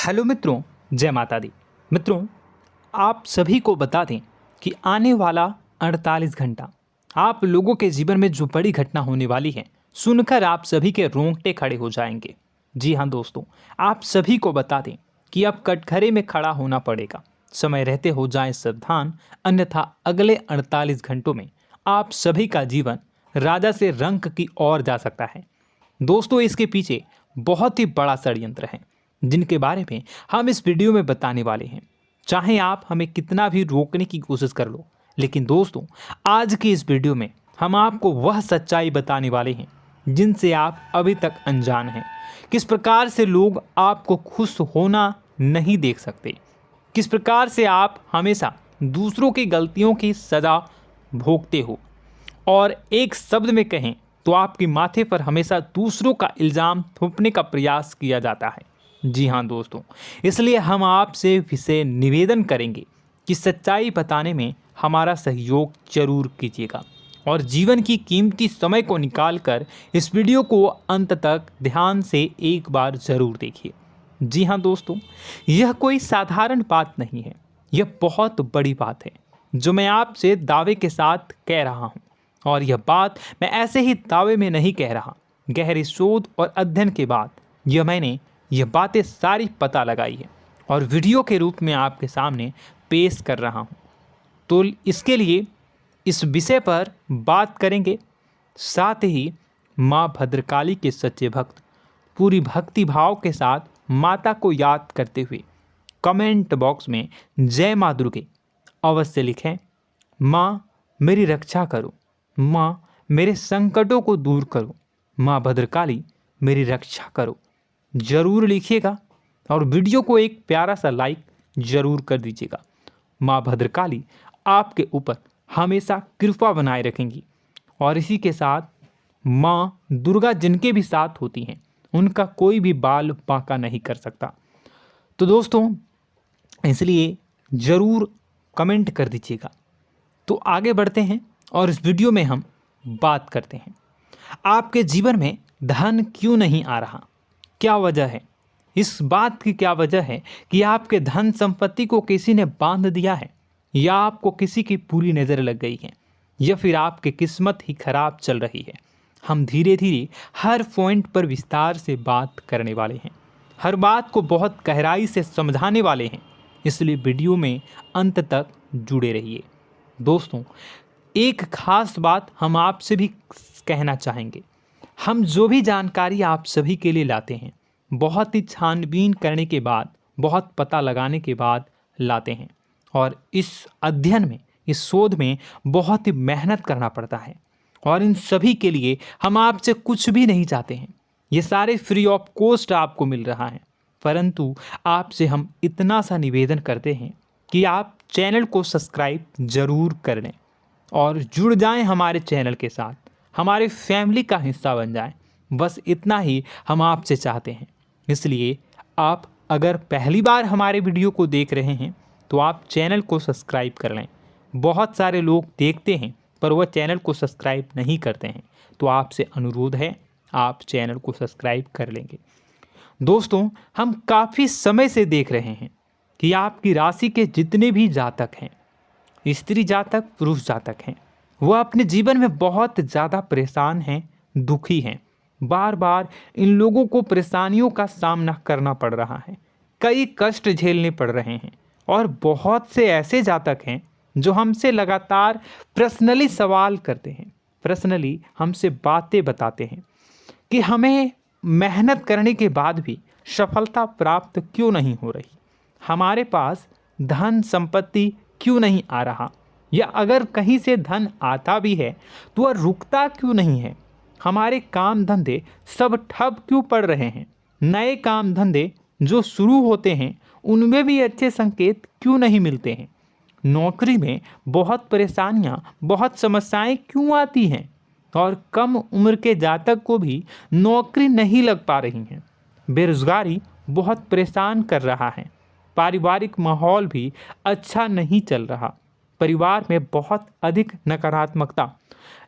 Hello मित्रों, जय माता दी। मित्रों, आप सभी को बता दें कि आने वाला 48 घंटा आप लोगों के जीवन में जो बड़ी घटना होने वाली है, सुनकर आप सभी के रोंगटे खड़े हो जाएंगे। जी हाँ दोस्तों, आप सभी को बता दें कि अब कटघरे में खड़ा होना पड़ेगा। समय रहते हो जाएं सावधान, अन्यथा अगले 48 घंटों में आप सभी का जीवन राजा से रंक की ओर जा सकता है। दोस्तों, इसके पीछे बहुत ही बड़ा षड्यंत्र है जिनके बारे में हम इस वीडियो में बताने वाले हैं। चाहे आप हमें कितना भी रोकने की कोशिश कर लो, लेकिन दोस्तों आज की इस वीडियो में हम आपको वह सच्चाई बताने वाले हैं जिनसे आप अभी तक अनजान हैं। किस प्रकार से लोग आपको खुश होना नहीं देख सकते, किस प्रकार से आप हमेशा दूसरों की गलतियों की सज़ा भोगते हो, और एक शब्द में कहें तो आपके माथे पर हमेशा दूसरों का इल्ज़ाम थोपने का प्रयास किया जाता है। जी हाँ दोस्तों, इसलिए हम आपसे विशेष निवेदन करेंगे कि सच्चाई बताने में हमारा सहयोग जरूर कीजिएगा और जीवन की कीमती समय को निकालकर इस वीडियो को अंत तक ध्यान से एक बार ज़रूर देखिए। जी हाँ दोस्तों, यह कोई साधारण बात नहीं है, यह बहुत बड़ी बात है जो मैं आपसे दावे के साथ कह रहा हूँ। और यह बात मैं ऐसे ही दावे में नहीं कह रहा, गहरी शोध और अध्ययन के बाद मैंने यह बातें सारी पता लगाई है और वीडियो के रूप में आपके सामने पेश कर रहा हूँ। तो इसके लिए इस विषय पर बात करेंगे। साथ ही माँ भद्रकाली के सच्चे भक्त पूरी भक्ति भाव के साथ माता को याद करते हुए कमेंट बॉक्स में जय माँ दुर्गे अवश्य लिखें। माँ मेरी रक्षा करो, माँ मेरे संकटों को दूर करो, माँ भद्रकाली मेरी रक्षा करो, जरूर लिखिएगा और वीडियो को एक प्यारा सा लाइक जरूर कर दीजिएगा। माँ भद्रकाली आपके ऊपर हमेशा कृपा बनाए रखेंगी और इसी के साथ माँ दुर्गा जिनके भी साथ होती हैं उनका कोई भी बाल बांका नहीं कर सकता। तो दोस्तों, इसलिए ज़रूर कमेंट कर दीजिएगा। तो आगे बढ़ते हैं और इस वीडियो में हम बात करते हैं, आपके जीवन में धन क्यों नहीं आ रहा, क्या वजह है। इस बात की क्या वजह है कि आपके धन संपत्ति को किसी ने बांध दिया है, या आपको किसी की पूरी नज़र लग गई है, या फिर आपकी किस्मत ही खराब चल रही है। हम धीरे धीरे हर पॉइंट पर विस्तार से बात करने वाले हैं, हर बात को बहुत गहराई से समझाने वाले हैं, इसलिए वीडियो में अंत तक जुड़े रहिए। दोस्तों, एक खास बात हम आपसे भी कहना चाहेंगे, हम जो भी जानकारी आप सभी के लिए लाते हैं बहुत ही छानबीन करने के बाद, बहुत पता लगाने के बाद लाते हैं, और इस अध्ययन में, इस शोध में बहुत ही मेहनत करना पड़ता है। और इन सभी के लिए हम आपसे कुछ भी नहीं चाहते हैं, ये सारे फ्री ऑफ कॉस्ट आपको मिल रहा है। परंतु आपसे हम इतना सा निवेदन करते हैं कि आप चैनल को सब्सक्राइब ज़रूर कर लें और जुड़ जाएं हमारे चैनल के साथ, हमारे फैमिली का हिस्सा बन जाएं। बस इतना ही हम आपसे चाहते हैं। इसलिए आप अगर पहली बार हमारे वीडियो को देख रहे हैं तो आप चैनल को सब्सक्राइब कर लें। बहुत सारे लोग देखते हैं पर वह चैनल को सब्सक्राइब नहीं करते हैं, तो आपसे अनुरोध है आप चैनल को सब्सक्राइब कर लेंगे। दोस्तों, हम काफ़ी समय से देख रहे हैं कि आपकी राशि के जितने भी जातक हैं, स्त्री जातक, पुरुष जातक हैं, वह अपने जीवन में बहुत ज़्यादा परेशान हैं, दुखी हैं। बार बार इन लोगों को परेशानियों का सामना करना पड़ रहा है, कई कष्ट झेलने पड़ रहे हैं। और बहुत से ऐसे जातक हैं जो हमसे लगातार पर्सनली सवाल करते हैं, पर्सनली हमसे बातें बताते हैं कि हमें मेहनत करने के बाद भी सफलता प्राप्त क्यों नहीं हो रही, हमारे पास धन संपत्ति क्यों नहीं आ रहा, या अगर कहीं से धन आता भी है तो वह रुकता क्यों नहीं है, हमारे काम धंधे सब ठप क्यों पड़ रहे हैं, नए काम धंधे जो शुरू होते हैं उनमें भी अच्छे संकेत क्यों नहीं मिलते हैं, नौकरी में बहुत परेशानियां, बहुत समस्याएं क्यों आती हैं, और कम उम्र के जातक को भी नौकरी नहीं लग पा रही हैं, बेरोजगारी बहुत परेशान कर रहा है, पारिवारिक माहौल भी अच्छा नहीं चल रहा, परिवार में बहुत अधिक नकारात्मकता,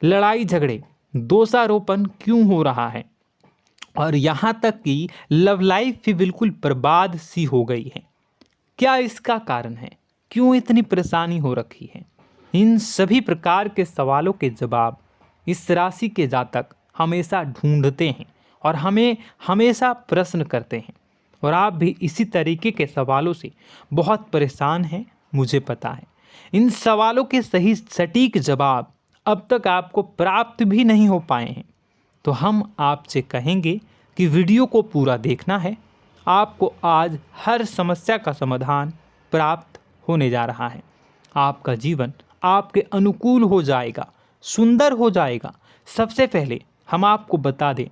लड़ाई झगड़े, दोषारोपण क्यों हो रहा है, और यहाँ तक कि लव लाइफ भी बिल्कुल बर्बाद सी हो गई है। क्या इसका कारण है? क्यों इतनी परेशानी हो रखी है? इन सभी प्रकार के सवालों के जवाब इस राशि के जातक हमेशा ढूंढते हैं और हमें हमेशा प्रश्न करते हैं, और आप भी इसी तरीके के सवालों से बहुत परेशान हैं, मुझे पता है। इन सवालों के सही सटीक जवाब अब तक आपको प्राप्त भी नहीं हो पाए हैं, तो हम आपसे कहेंगे कि वीडियो को पूरा देखना है। आपको आज हर समस्या का समाधान प्राप्त होने जा रहा है। आपका जीवन आपके अनुकूल हो जाएगा, सुंदर हो जाएगा। सबसे पहले हम आपको बता दें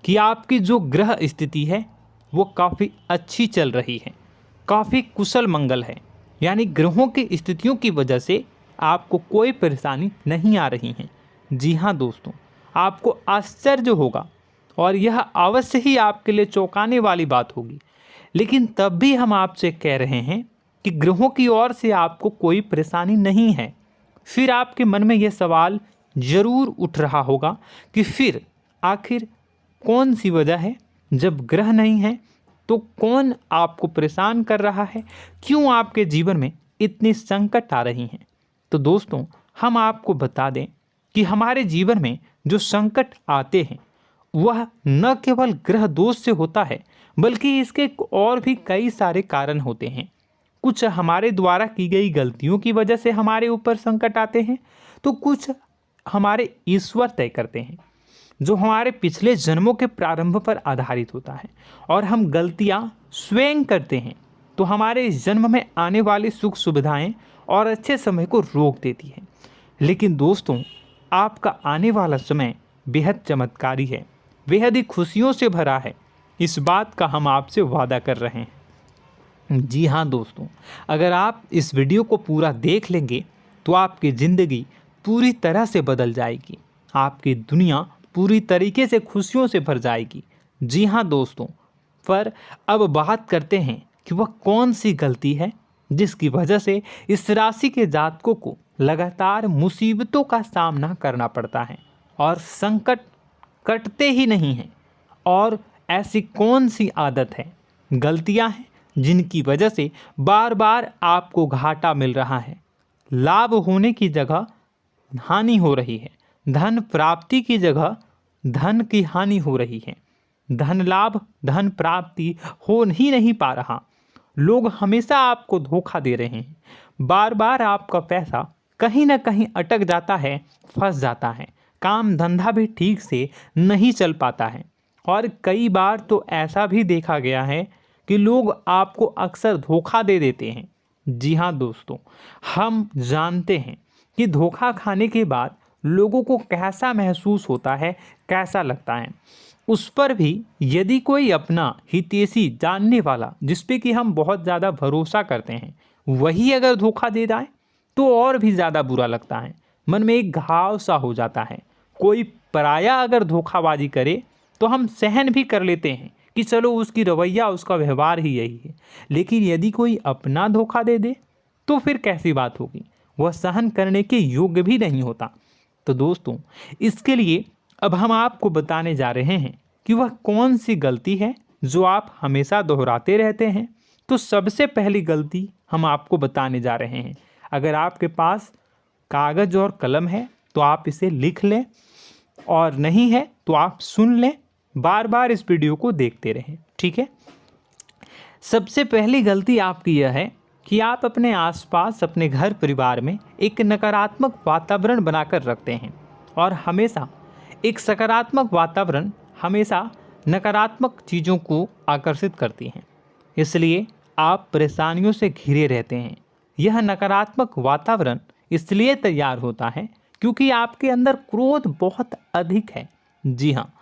कि आपकी जो ग्रह स्थिति है वो काफ़ी अच्छी चल रही है, काफ़ी कुशल मंगल है, यानी ग्रहों की स्थितियों की वजह से आपको कोई परेशानी नहीं आ रही है। जी हाँ दोस्तों, आपको आश्चर्य होगा और यह अवश्य ही आपके लिए चौंकाने वाली बात होगी, लेकिन तब भी हम आपसे कह रहे हैं कि ग्रहों की ओर से आपको कोई परेशानी नहीं है। फिर आपके मन में यह सवाल जरूर उठ रहा होगा कि फिर आखिर कौन सी वजह है? जब ग्रह नहीं है तो कौन आपको परेशान कर रहा है? क्यों आपके जीवन में इतनी संकट आ रही हैं? तो दोस्तों, हम आपको बता दें कि हमारे जीवन में जो संकट आते हैं वह न केवल ग्रह दोष से होता है, बल्कि इसके और भी कई सारे कारण होते हैं। कुछ हमारे द्वारा की गई गलतियों की वजह से हमारे ऊपर संकट आते हैं, तो कुछ हमारे ईश्वर तय करते हैं, जो हमारे पिछले जन्मों के प्रारंभ पर आधारित होता है। और हम गलतियां स्वयं करते हैं तो हमारे इस जन्म में आने वाली सुख सुविधाएं और अच्छे समय को रोक देती है। लेकिन दोस्तों, आपका आने वाला समय बेहद चमत्कारी है, बेहद ही खुशियों से भरा है। इस बात का हम आपसे वादा कर रहे हैं। जी हाँ दोस्तों, अगर आप इस वीडियो को पूरा देख लेंगे तो आपकी ज़िंदगी पूरी तरह से बदल जाएगी, आपकी दुनिया पूरी तरीके से खुशियों से भर जाएगी। जी हाँ दोस्तों, पर अब बात करते हैं कि वह कौन सी गलती है जिसकी वजह से इस राशि के जातकों को लगातार मुसीबतों का सामना करना पड़ता है और संकट कटते ही नहीं हैं। और ऐसी कौन सी आदत है, गलतियां हैं जिनकी वजह से बार बार आपको घाटा मिल रहा है, लाभ होने की जगह हानि हो रही है, धन प्राप्ति की जगह धन की हानि हो रही है, धन लाभ धन प्राप्ति हो ही नहीं पा रहा, लोग हमेशा आपको धोखा दे रहे हैं, बार बार आपका पैसा कहीं ना कहीं अटक जाता है, फंस जाता है, काम धंधा भी ठीक से नहीं चल पाता है। और कई बार तो ऐसा भी देखा गया है कि लोग आपको अक्सर धोखा दे देते हैं। जी हाँ दोस्तों, हम जानते हैं कि धोखा खाने के बाद लोगों को कैसा महसूस होता है, कैसा लगता है। उस पर भी यदि कोई अपना हितैषी जानने वाला, जिस पे कि हम बहुत ज़्यादा भरोसा करते हैं, वही अगर धोखा दे जाए तो और भी ज़्यादा बुरा लगता है, मन में एक घाव सा हो जाता है। कोई पराया अगर धोखाबाजी करे तो हम सहन भी कर लेते हैं कि चलो उसकी रवैया उसका व्यवहार ही यही है, लेकिन यदि कोई अपना धोखा दे दे तो फिर कैसी बात होगी, वह सहन करने के योग्य भी नहीं होता। तो दोस्तों, इसके लिए अब हम आपको बताने जा रहे हैं कि वह कौन सी गलती है जो आप हमेशा दोहराते रहते हैं। तो सबसे पहली गलती हम आपको बताने जा रहे हैं। अगर आपके पास कागज़ और कलम है तो आप इसे लिख लें, और नहीं है तो आप सुन लें, बार बार इस वीडियो को देखते रहें, ठीक है। सबसे पहली गलती आपकी यह है कि आप अपने आसपास, अपने घर परिवार में एक नकारात्मक वातावरण बनाकर रखते हैं, और हमेशा एक सकारात्मक वातावरण हमेशा नकारात्मक चीज़ों को आकर्षित करती हैं, इसलिए आप परेशानियों से घिरे रहते हैं। यह नकारात्मक वातावरण इसलिए तैयार होता है क्योंकि आपके अंदर क्रोध बहुत अधिक है। जी हाँ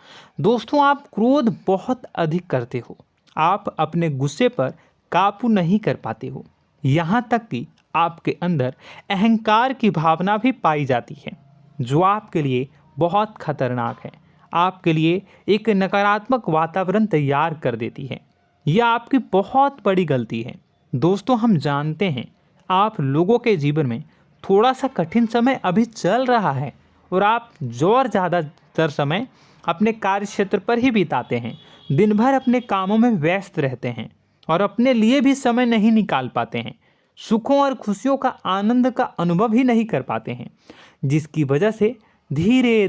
दोस्तों, आप क्रोध बहुत अधिक करते हो, आप अपने गुस्से पर काबू नहीं कर पाते हो, यहाँ तक कि आपके अंदर अहंकार की भावना भी पाई जाती है, जो आपके लिए बहुत खतरनाक है, आपके लिए एक नकारात्मक वातावरण तैयार कर देती है। यह आपकी बहुत बड़ी गलती है। दोस्तों, हम जानते हैं आप लोगों के जीवन में थोड़ा सा कठिन समय अभी चल रहा है, और आप और ज़्यादातर समय अपने कार्य क्षेत्र पर ही बिताते हैं। दिन भर अपने कामों में व्यस्त रहते हैं और अपने लिए भी समय नहीं निकाल पाते हैं। सुखों और खुशियों का आनंद का अनुभव ही नहीं कर पाते हैं, जिसकी वजह से धीरे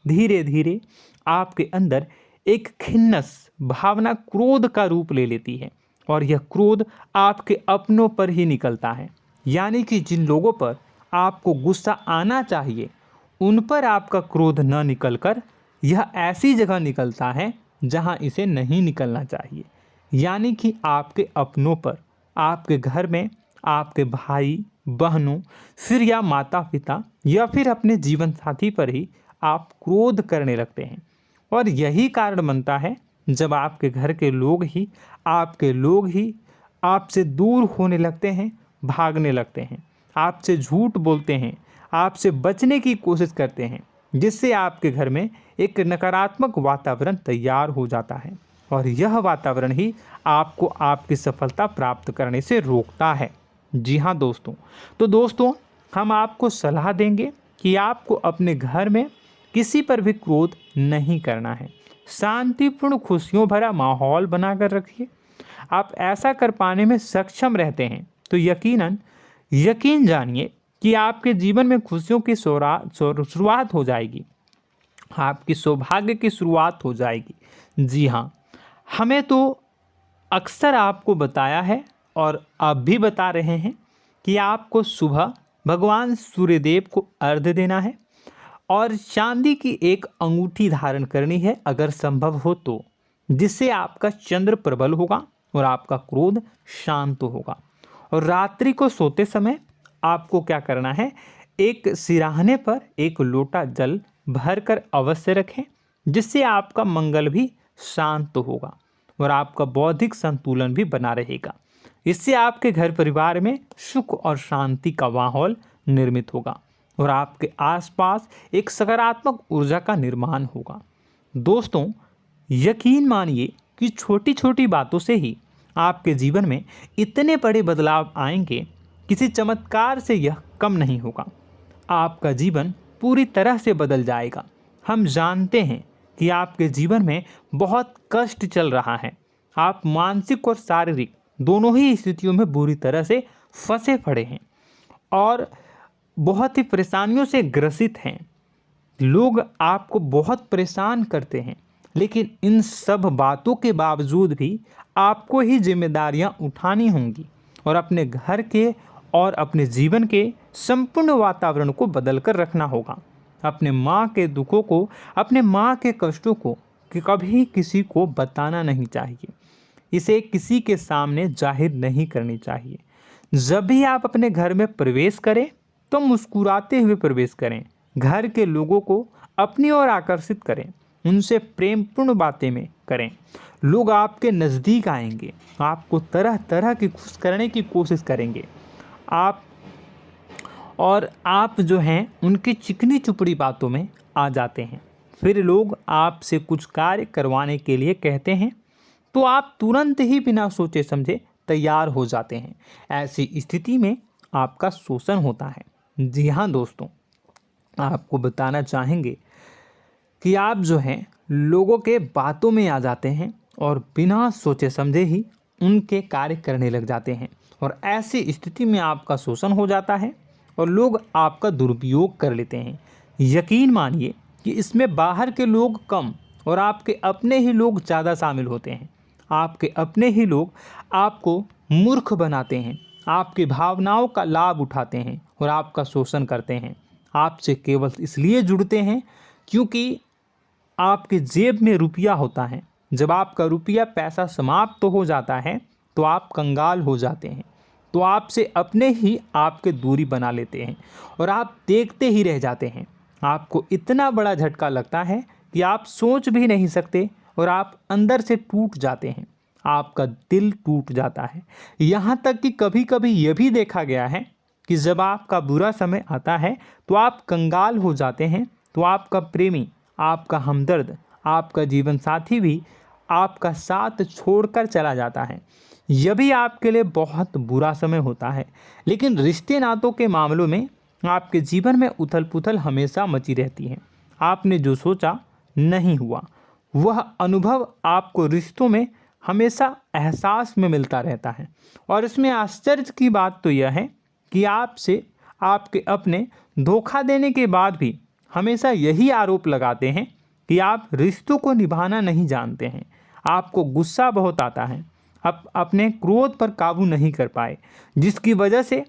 धीरे आपके अंदर एक खिन्नस भावना क्रोध का रूप ले लेती है और यह क्रोध आपके अपनों पर ही निकलता है। यानी कि जिन लोगों पर आपको गुस्सा आना चाहिए उन पर आपका क्रोध न निकलकर यह ऐसी जगह निकलता है जहां इसे नहीं निकलना चाहिए। यानी कि आपके अपनों पर, आपके घर में आपके भाई बहनों, फिर या माता पिता या फिर अपने जीवन साथी पर ही आप क्रोध करने लगते हैं। और यही कारण बनता है जब आपके घर के लोग ही आपसे दूर होने लगते हैं, भागने लगते हैं, आपसे झूठ बोलते हैं, आपसे बचने की कोशिश करते हैं, जिससे आपके घर में एक नकारात्मक वातावरण तैयार हो जाता है और यह वातावरण ही आपको आपकी सफलता प्राप्त करने से रोकता है। जी हाँ दोस्तों, तो दोस्तों हम आपको सलाह देंगे कि आपको अपने घर में किसी पर भी क्रोध नहीं करना है। शांतिपूर्ण खुशियों भरा माहौल बनाकर रखिए। आप ऐसा कर पाने में सक्षम रहते हैं तो यकीन जानिए कि आपके जीवन में खुशियों की शुरुआत हो जाएगी, आपकी सौभाग्य की शुरुआत हो जाएगी। जी हाँ, हमें तो अक्सर आपको बताया है और अब भी बता रहे हैं कि आपको सुबह भगवान सूर्यदेव को अर्घ्य देना है और चांदी की एक अंगूठी धारण करनी है अगर संभव हो तो, जिससे आपका चंद्र प्रबल होगा और आपका क्रोध शांत होगा। और रात्रि को सोते समय आपको क्या करना है, एक सिराहने पर एक लोटा जल भरकर अवश्य रखें, जिससे आपका मंगल भी शांत होगा और आपका बौद्धिक संतुलन भी बना रहेगा। इससे आपके घर परिवार में सुख और शांति का माहौल निर्मित होगा और आपके आसपास एक सकारात्मक ऊर्जा का निर्माण होगा। दोस्तों यकीन मानिए कि छोटी छोटी बातों से ही आपके जीवन में इतने बड़े बदलाव आएंगे, किसी चमत्कार से यह कम नहीं होगा। आपका जीवन पूरी तरह से बदल जाएगा। हम जानते हैं कि आपके जीवन में बहुत कष्ट चल रहा है, आप मानसिक और शारीरिक दोनों ही स्थितियों में बुरी तरह से फंसे पड़े हैं और बहुत ही परेशानियों से ग्रसित हैं। लोग आपको बहुत परेशान करते हैं, लेकिन इन सब बातों के बावजूद भी आपको ही जिम्मेदारियां उठानी होंगी और अपने घर के और अपने जीवन के संपूर्ण वातावरण को बदल कर रखना होगा। अपने माँ के दुखों को, अपने माँ के कष्टों को कभी किसी को बताना नहीं चाहिए, इसे किसी के सामने जाहिर नहीं करनी चाहिए। जब भी आप अपने घर में प्रवेश करें तो मुस्कुराते हुए प्रवेश करें, घर के लोगों को अपनी ओर आकर्षित करें, उनसे प्रेमपूर्ण बातें में करें। लोग आपके नज़दीक आएंगे, आपको तरह तरह की खुश करने की कोशिश करेंगे। आप जो हैं उनकी चिकनी चुपड़ी बातों में आ जाते हैं। फिर लोग आपसे कुछ कार्य करवाने के लिए कहते हैं तो आप तुरंत ही बिना सोचे समझे तैयार हो जाते हैं। ऐसी स्थिति में आपका शोषण होता है। जी हाँ दोस्तों, आपको बताना चाहेंगे कि आप जो हैं लोगों के बातों में आ जाते हैं और बिना सोचे समझे ही उनके कार्य करने लग जाते हैं और ऐसी स्थिति में आपका शोषण हो जाता है और लोग आपका दुरुपयोग कर लेते हैं। यकीन मानिए कि इसमें बाहर के लोग कम और आपके अपने ही लोग ज़्यादा शामिल होते हैं। आपके अपने ही लोग आपको मूर्ख बनाते हैं, आपकी भावनाओं का लाभ उठाते हैं और आपका शोषण करते हैं। आपसे केवल इसलिए जुड़ते हैं क्योंकि आपके जेब में रुपया होता है। जब आपका रुपया पैसा समाप्त हो जाता है तो आप कंगाल हो जाते हैं, तो आपसे अपने ही आपके दूरी बना लेते हैं और आप देखते ही रह जाते हैं। आपको इतना बड़ा झटका लगता है कि आप सोच भी नहीं सकते और आप अंदर से टूट जाते हैं, आपका दिल टूट जाता है। यहाँ तक कि कभी कभी यह भी देखा गया है कि जब आपका बुरा समय आता है तो आप कंगाल हो जाते हैं, तो आपका प्रेमी, आपका हमदर्द, आपका जीवन साथी भी आपका साथ छोड़कर चला जाता है। यह भी आपके लिए बहुत बुरा समय होता है। लेकिन रिश्ते नातों के मामलों में आपके जीवन में उथल पुथल हमेशा मची रहती है। आपने जो सोचा नहीं हुआ, वह अनुभव आपको रिश्तों में हमेशा एहसास में मिलता रहता है। और इसमें आश्चर्य की बात तो यह है कि आपसे आपके अपने धोखा देने के बाद भी हमेशा यही आरोप लगाते हैं कि आप रिश्तों को निभाना नहीं जानते हैं। आपको गुस्सा बहुत आता है, अपने क्रोध पर काबू नहीं कर पाए, जिसकी वजह से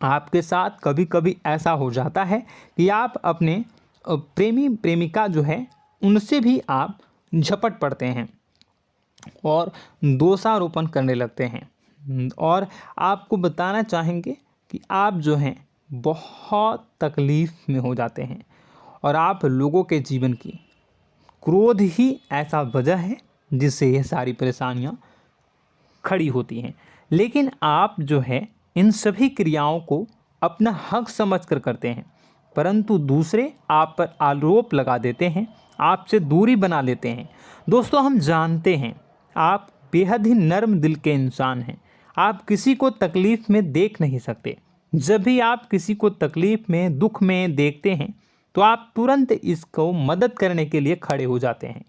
आपके साथ कभी कभी ऐसा हो जाता है कि आप अपने प्रेमी प्रेमिका जो है उनसे भी आप झपट पड़ते हैं और दोषारोपण करने लगते हैं। और आपको बताना चाहेंगे कि आप जो हैं बहुत तकलीफ़ में हो जाते हैं और आप लोगों के जीवन की क्रोध ही ऐसा वजह है जिससे ये सारी परेशानियां खड़ी होती हैं। लेकिन आप जो है इन सभी क्रियाओं को अपना हक समझकर करते हैं, परंतु दूसरे आप पर आरोप लगा देते हैं, आपसे दूरी बना लेते हैं। दोस्तों, हम जानते हैं आप बेहद ही नर्म दिल के इंसान हैं। आप किसी को तकलीफ़ में देख नहीं सकते। जब भी आप किसी को तकलीफ़ में, दुख में देखते हैं तो आप तुरंत इसको मदद करने के लिए खड़े हो जाते हैं,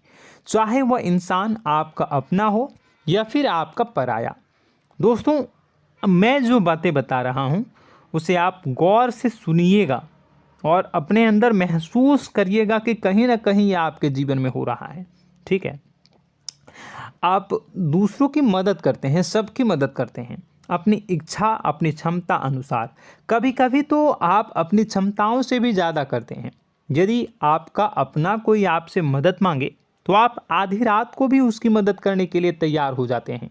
चाहे वह इंसान आपका अपना हो या फिर आपका पराया। दोस्तों, मैं जो बातें बता रहा हूँ उसे आप गौर से सुनिएगा और अपने अंदर महसूस करिएगा कि कहीं ना कहीं ये आपके जीवन में हो रहा है। ठीक है, आप दूसरों की मदद करते हैं, सबकी मदद करते हैं अपनी इच्छा, अपनी क्षमता अनुसार। कभी कभी तो आप अपनी क्षमताओं से भी ज़्यादा करते हैं। यदि आपका अपना कोई आपसे मदद मांगे तो आप आधी रात को भी उसकी मदद करने के लिए तैयार हो जाते हैं।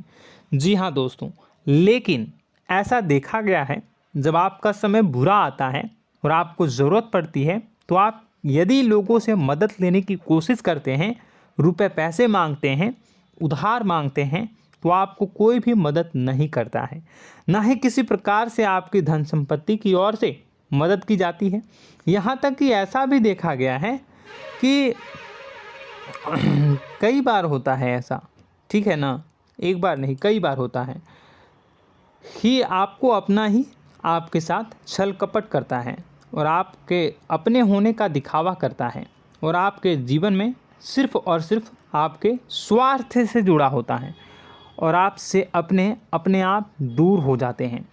जी हाँ दोस्तों, लेकिन ऐसा देखा गया है जब आपका समय बुरा आता है और आपको ज़रूरत पड़ती है तो आप यदि लोगों से मदद लेने की कोशिश करते हैं, रुपए पैसे मांगते हैं, उधार मांगते हैं, तो आपको कोई भी मदद नहीं करता है। ना ही किसी प्रकार से आपकी धन संपत्ति की ओर से मदद की जाती है। यहाँ तक कि ऐसा भी देखा गया है कि कई बार होता है ऐसा, ठीक है ना, एक बार नहीं कई बार होता है कि आपको अपना ही आपके साथ छल कपट करता है और आपके अपने होने का दिखावा करता है और आपके जीवन में सिर्फ और सिर्फ आपके स्वार्थ से जुड़ा होता है और आपसे अपने आप दूर हो जाते हैं।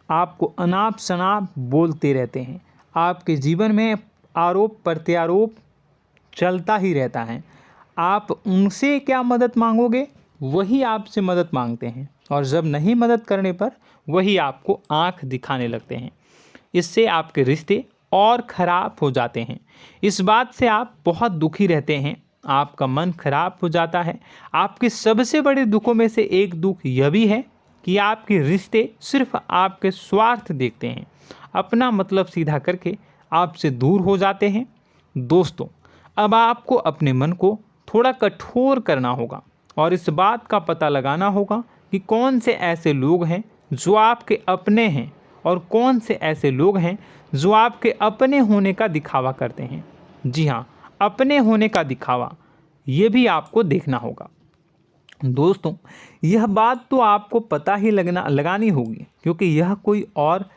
आपको अनाप शनाप बोलते रहते हैं। आपके जीवन में आरोप प्रत्यारोप चलता ही रहता है। आप उनसे क्या मदद मांगोगे, वही आपसे मदद मांगते हैं और जब नहीं मदद करने पर वही आपको आंख दिखाने लगते हैं। इससे आपके रिश्ते और ख़राब हो जाते हैं। इस बात से आप बहुत दुखी रहते हैं, आपका मन खराब हो जाता है। आपके सबसे बड़े दुखों में से एक दुख यह भी है कि आपके रिश्ते सिर्फ आपके स्वार्थ देखते हैं, अपना मतलब सीधा करके आपसे दूर हो जाते हैं। दोस्तों, अब आपको अपने मन को थोड़ा कठोर करना होगा और इस बात का पता लगाना होगा कि कौन से ऐसे लोग हैं जो आपके अपने हैं और कौन से ऐसे लोग हैं जो आपके अपने होने का दिखावा करते हैं। जी हाँ, अपने होने का दिखावा, ये भी आपको देखना होगा। दोस्तों, यह बात तो आपको पता ही लगानी होगी, क्योंकि यह कोई और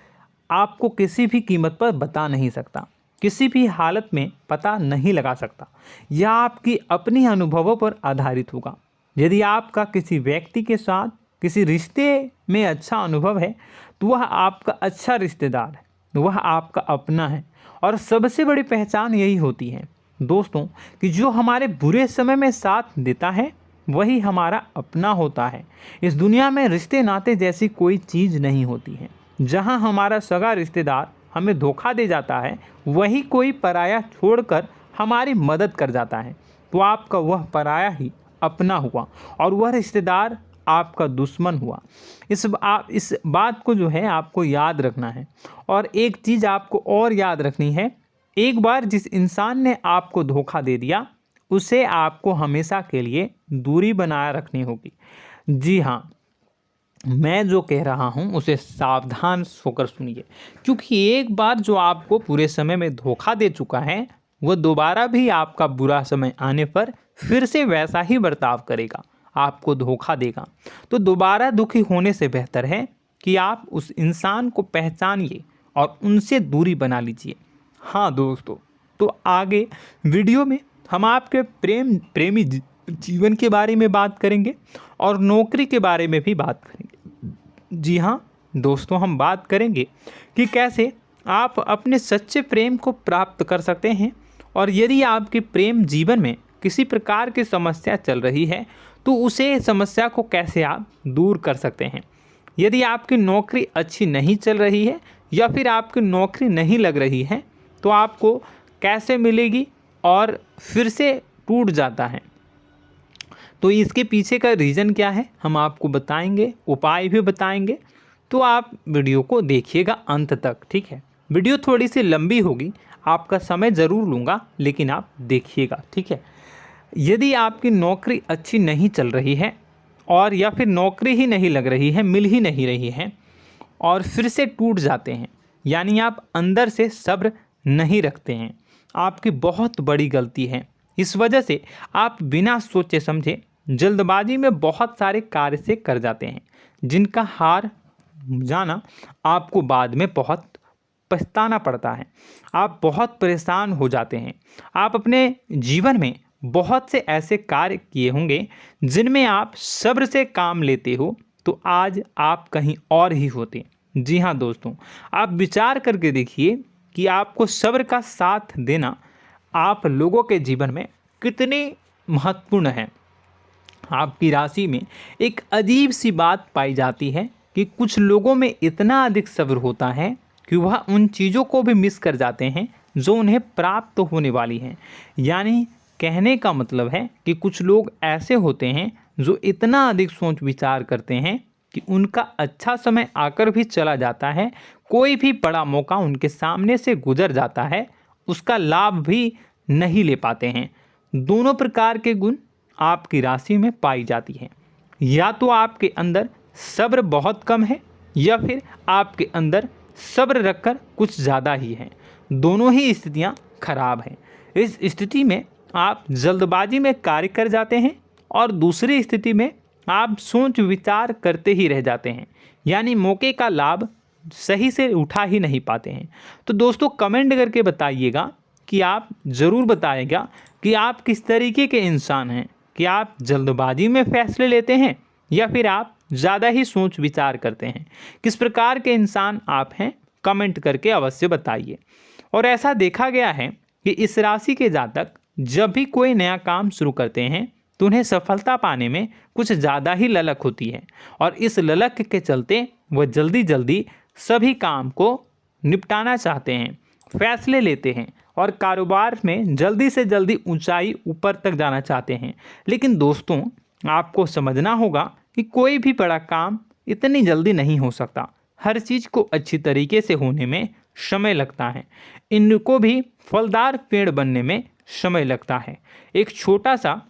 आपको किसी भी कीमत पर बता नहीं सकता, किसी भी हालत में पता नहीं लगा सकता। यह आपकी अपनी अनुभवों पर आधारित होगा। यदि आपका किसी व्यक्ति के साथ किसी रिश्ते में अच्छा अनुभव है तो वह आपका अच्छा रिश्तेदार है, वह आपका अपना है। और सबसे बड़ी पहचान यही होती है दोस्तों कि जो हमारे बुरे समय में साथ देता है वही हमारा अपना होता है। इस दुनिया में रिश्ते नाते जैसी कोई चीज़ नहीं होती है। जहां हमारा सगा रिश्तेदार हमें धोखा दे जाता है, वही कोई पराया छोड़कर हमारी मदद कर जाता है, तो आपका वह पराया ही अपना हुआ और वह रिश्तेदार आपका दुश्मन हुआ। इस बात को जो है आपको याद रखना है। और एक चीज़ आपको और याद रखनी है, एक बार जिस इंसान ने आपको धोखा दे दिया उसे आपको हमेशा के लिए दूरी बनाए रखनी होगी। जी हाँ, मैं जो कह रहा हूँ उसे सावधान होकर सुनिए, क्योंकि एक बार जो आपको पूरे समय में धोखा दे चुका है वह दोबारा भी आपका बुरा समय आने पर फिर से वैसा ही बर्ताव करेगा, आपको धोखा देगा। तो दोबारा दुखी होने से बेहतर है कि आप उस इंसान को पहचानिए और उनसे दूरी बना लीजिए। हाँ दोस्तों, तो आगे वीडियो में हम आपके प्रेमी जीवन के बारे में बात करेंगे और नौकरी के बारे में भी बात करेंगे। जी हाँ दोस्तों, हम बात करेंगे कि कैसे आप अपने सच्चे प्रेम को प्राप्त कर सकते हैं, और यदि आपके प्रेम जीवन में किसी प्रकार की समस्या चल रही है तो उसे समस्या को कैसे आप दूर कर सकते हैं। यदि आपकी नौकरी अच्छी नहीं चल रही है या फिर आपकी नौकरी नहीं लग रही है तो आपको कैसे मिलेगी और फिर से टूट जाता है, तो इसके पीछे का रीज़न क्या है हम आपको बताएंगे, उपाय भी बताएंगे। तो आप वीडियो को देखिएगा अंत तक, ठीक है। वीडियो थोड़ी सी लंबी होगी, आपका समय ज़रूर लूँगा, लेकिन आप देखिएगा, ठीक है। यदि आपकी नौकरी अच्छी नहीं चल रही है और या फिर नौकरी ही नहीं लग रही है, मिल ही नहीं रही है और फिर से टूट जाते हैं, यानी आप अंदर से सब्र नहीं रखते हैं, आपकी बहुत बड़ी गलती है। इस वजह से आप बिना सोचे समझे जल्दबाजी में बहुत सारे कार्य से कर जाते हैं, जिनका हार जाना आपको बाद में बहुत पछताना पड़ता है। आप बहुत परेशान हो जाते हैं। आप अपने जीवन में बहुत से ऐसे कार्य किए होंगे जिनमें आप सब्र से काम लेते हो, तो आज आप कहीं और ही होते। जी हाँ दोस्तों, आप विचार करके देखिए कि आपको सब्र का साथ देना आप लोगों के जीवन में कितनी महत्वपूर्ण है। आपकी राशि में एक अजीब सी बात पाई जाती है कि कुछ लोगों में इतना अधिक सब्र होता है कि वह उन चीज़ों को भी मिस कर जाते हैं जो उन्हें प्राप्त होने वाली हैं। यानी कहने का मतलब है कि कुछ लोग ऐसे होते हैं जो इतना अधिक सोच विचार करते हैं कि उनका अच्छा समय आकर भी चला जाता है, कोई भी बड़ा मौका उनके सामने से गुजर जाता है, उसका लाभ भी नहीं ले पाते हैं। दोनों प्रकार के गुण आपकी राशि में पाई जाती हैं। या तो आपके अंदर सब्र बहुत कम है या फिर आपके अंदर सब्र रखकर कुछ ज़्यादा ही है। दोनों ही स्थितियाँ खराब हैं। इस स्थिति में आप जल्दबाजी में कार्य कर जाते हैं और दूसरी स्थिति में आप सोच विचार करते ही रह जाते हैं, यानी मौके का लाभ सही से उठा ही नहीं पाते हैं। तो दोस्तों कमेंट करके बताइएगा कि आप ज़रूर बताइएगा कि आप किस तरीके के इंसान हैं, कि आप जल्दबाजी में फैसले लेते हैं या फिर आप ज़्यादा ही सोच विचार करते हैं। किस प्रकार के इंसान आप हैं, कमेंट करके अवश्य बताइए। और ऐसा देखा गया है कि इस राशि के जातक जब भी कोई नया काम शुरू करते हैं तो उन्हें सफलता पाने में कुछ ज़्यादा ही ललक होती है, और इस ललक के चलते वह जल्दी जल्दी सभी काम को निपटाना चाहते हैं, फैसले लेते हैं और कारोबार में जल्दी से जल्दी ऊंचाई ऊपर तक जाना चाहते हैं। लेकिन दोस्तों आपको समझना होगा कि कोई भी बड़ा काम इतनी जल्दी नहीं हो सकता। हर चीज़ को अच्छी तरीके से होने में समय लगता है। इनको भी फलदार पेड़ बनने में समय लगता है। एक छोटा सा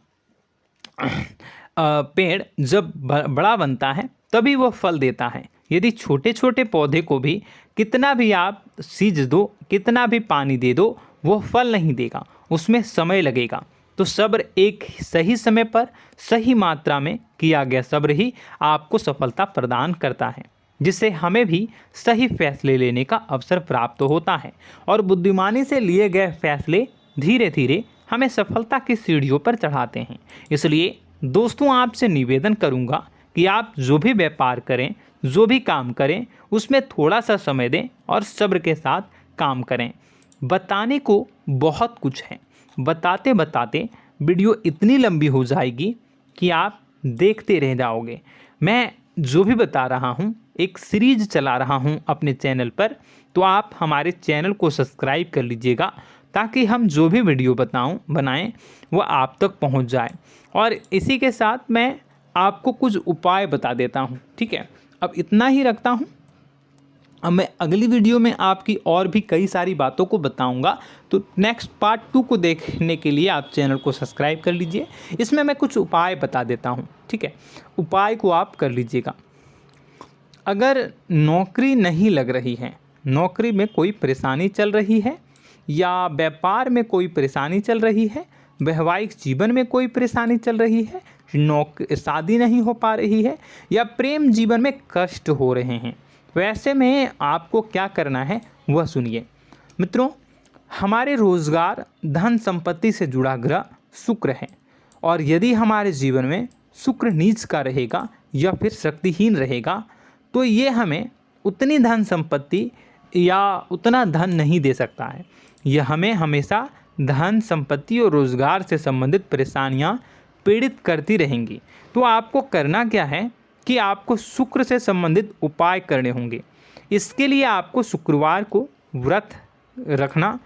पेड़ जब बड़ा बनता है तभी वह फल देता है। यदि छोटे छोटे पौधे को भी कितना भी आप सींच दो, कितना भी पानी दे दो, वो फल नहीं देगा, उसमें समय लगेगा। तो सब्र एक सही समय पर सही मात्रा में किया गया सब्र ही आपको सफलता प्रदान करता है, जिससे हमें भी सही फैसले लेने का अवसर प्राप्त होता है। और बुद्धिमानी से लिए गए फैसले धीरे धीरे हमें सफलता की सीढ़ियों पर चढ़ाते हैं। इसलिए दोस्तों आपसे निवेदन करूंगा कि आप जो भी व्यापार करें, जो भी काम करें, उसमें थोड़ा सा समय दें और सब्र के साथ काम करें। बताने को बहुत कुछ है, बताते बताते वीडियो इतनी लंबी हो जाएगी कि आप देखते रह जाओगे। मैं जो भी बता रहा हूँ एक सीरीज चला रहा हूँ अपने चैनल पर, तो आप हमारे चैनल को सब्सक्राइब कर लीजिएगा ताकि हम जो भी वीडियो बनाएं वो आप तक पहुँच जाए। और इसी के साथ मैं आपको कुछ उपाय बता देता हूँ, ठीक है। अब इतना ही रखता हूँ। अब मैं अगली वीडियो में आपकी और भी कई सारी बातों को बताऊंगा। तो नेक्स्ट पार्ट 2 को देखने के लिए आप चैनल को सब्सक्राइब कर लीजिए। इसमें मैं कुछ उपाय बता देता हूं, ठीक है। उपाय को आप कर लीजिएगा। अगर नौकरी नहीं लग रही है, नौकरी में कोई परेशानी चल रही है, या व्यापार में कोई परेशानी चल रही है, वैवाहिक जीवन में कोई परेशानी चल रही है, शादी नहीं हो पा रही है, या प्रेम जीवन में कष्ट हो रहे हैं, वैसे में आपको क्या करना है, वह सुनिए। मित्रों, हमारे रोजगार धन संपत्ति से जुड़ा ग्रह शुक्र है, और यदि हमारे जीवन में शुक्र नीच का रहेगा या फिर शक्तिहीन रहेगा तो ये हमें उतनी धन संपत्ति या उतना धन नहीं दे सकता है। यह हमें हमेशा धन संपत्ति और रोजगार से संबंधित परेशानियां पीड़ित करती रहेंगी। तो आपको करना क्या है कि आपको शुक्र से संबंधित उपाय करने होंगे। इसके लिए आपको शुक्रवार को व्रत रखना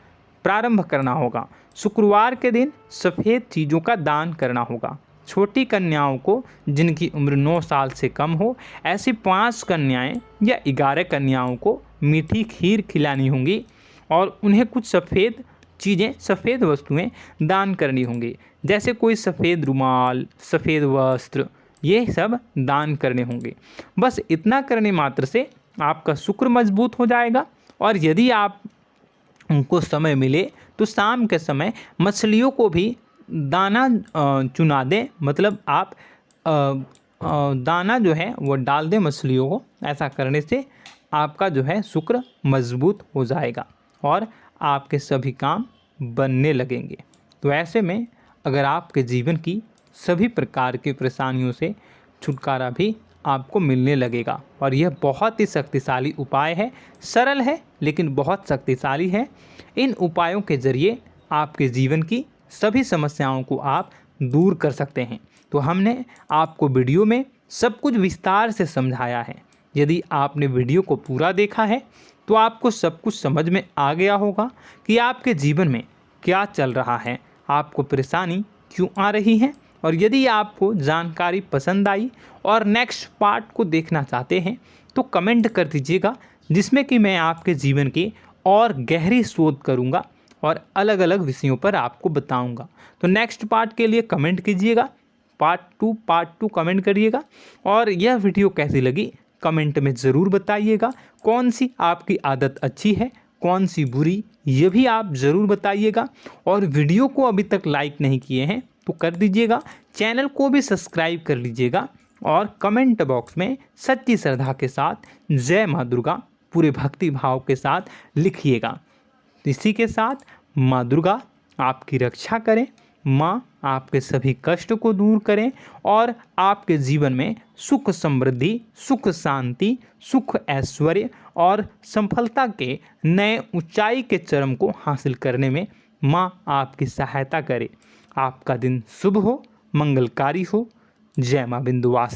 प्रारंभ करना होगा। शुक्रवार के दिन सफ़ेद चीज़ों का दान करना होगा। छोटी कन्याओं को जिनकी उम्र 9 साल से कम हो, ऐसी 5 कन्याएं या 11 कन्याओं को मीठी खीर खिलानी होंगी और उन्हें कुछ सफ़ेद चीज़ें, सफ़ेद वस्तुएं दान करनी होंगी, जैसे कोई सफ़ेद रुमाल, सफ़ेद वस्त्र, ये सब दान करने होंगे। बस इतना करने मात्र से आपका शुक्र मजबूत हो जाएगा। और यदि आप उनको समय मिले तो शाम के समय मछलियों को भी दाना चुना दें, मतलब आप दाना जो है वो डाल दें मछलियों को। ऐसा करने से आपका जो है शुक्र मजबूत हो जाएगा और आपके सभी काम बनने लगेंगे। तो ऐसे में अगर आपके जीवन की सभी प्रकार की परेशानियों से छुटकारा भी आपको मिलने लगेगा। और यह बहुत ही शक्तिशाली उपाय है, सरल है लेकिन बहुत शक्तिशाली है। इन उपायों के ज़रिए आपके जीवन की सभी समस्याओं को आप दूर कर सकते हैं। तो हमने आपको वीडियो में सब कुछ विस्तार से समझाया है। यदि आपने वीडियो को पूरा देखा है तो आपको सब कुछ समझ में आ गया होगा कि आपके जीवन में क्या चल रहा है, आपको परेशानी क्यों आ रही है। और यदि आपको जानकारी पसंद आई और नेक्स्ट पार्ट को देखना चाहते हैं तो कमेंट कर दीजिएगा, जिसमें कि मैं आपके जीवन की और गहरी शोध करूंगा और अलग अलग विषयों पर आपको बताऊंगा। तो नेक्स्ट पार्ट के लिए कमेंट कीजिएगा, पार्ट टू कमेंट करिएगा। और यह वीडियो कैसी लगी कमेंट में ज़रूर बताइएगा। कौन सी आपकी आदत अच्छी है, कौन सी बुरी, ये भी आप ज़रूर बताइएगा। और वीडियो को अभी तक लाइक नहीं किए हैं तो कर दीजिएगा, चैनल को भी सब्सक्राइब कर लीजिएगा और कमेंट बॉक्स में सच्ची श्रद्धा के साथ जय माँ दुर्गा पूरे भक्ति भाव के साथ लिखिएगा। इसी के साथ माँ दुर्गा आपकी रक्षा करें, माँ आपके सभी कष्ट को दूर करें और आपके जीवन में सुख समृद्धि, सुख शांति, सुख ऐश्वर्य और सफलता के नए ऊंचाई के चरम को हासिल करने में माँ आपकी सहायता करे। आपका दिन शुभ हो, मंगलकारी हो। जय माँ विंध्यवासिनी।